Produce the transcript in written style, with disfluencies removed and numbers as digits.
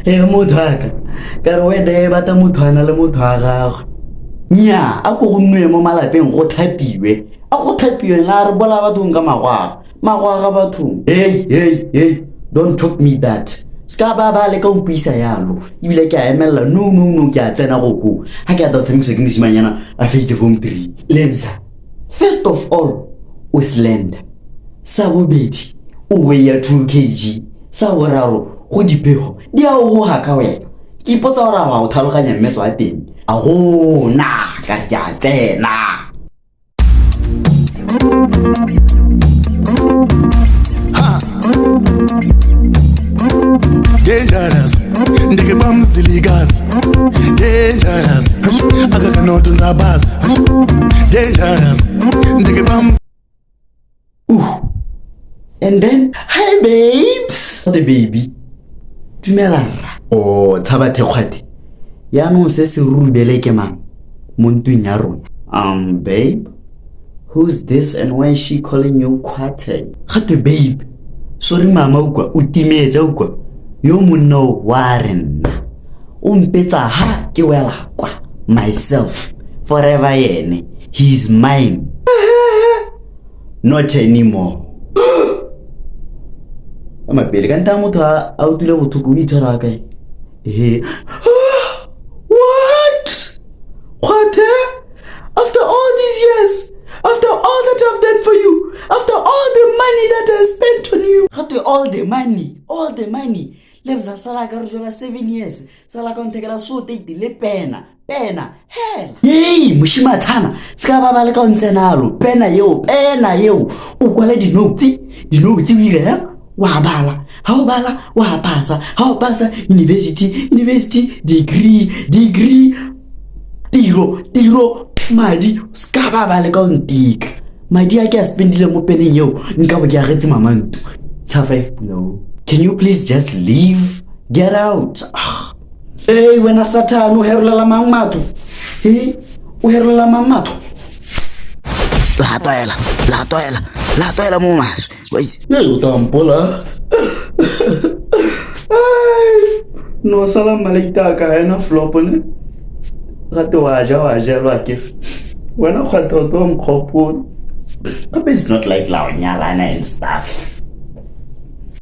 Motho ka re wede bata motho ana le motho a gagwe nya a ko go nne mo malapeng go thapiwe a go thapiwe la re bola bathong ka magwaga bathong hey don't talk me that ska ba le ka umpisa yalo ibile ke a emela no ke a tsena go go ha ke a ta tsengisa ke mosimanyana a fetse form 3 Lebza first of all o slender sa bobedi o weya 2 kg sa boraro go dipego di a go ha ka wena ke ipotsa gore a o tlhaloganya mmetso a teng a gona ka ke a tsena dangerous ndike bamzilikazi dangerous akakanoto nzabazi dangerous ndike bam and then hi babes the baby dumela o tshaba thekgwate ya no se se rubele ke mang mo ntweng ya rona babe who's this and why is she calling you kwate gate babe sorry mama ukwa o timetsa ukwa yo monno wa rena o mpetsa ha ke wela kwa myself forever yene he's mine not anymore ama pele ka nta motho a utule bothuku o itshwara kae what Kwate after all these years after all that I've done for you after all the money that I spent on you gate all the money Lebza sala ka re jola 7 years sala ka ntekela so take le pena hela hey mushimathana ska ba le ka ntsenalo pena yeo o kwala di notes o ile wa bala ha o bala wa pasa ha o pasa university degree tiro madi ska ba le ka ntika madi a ke a spendile mo peneng yeo nka bo ke a getse mamantu tsa 5 below. Can you please just leave? Get out. Hey, wena Satan, o herolela mang matho? Hey, o herolela mang matho? La toela mo mas. Wait. Hey, o tampola. Ay, no salam malaita ka ena flop ne. Gato wa ja lo ke. Wena khwatha to mkhopolo. It's not like la nyalana and stuff.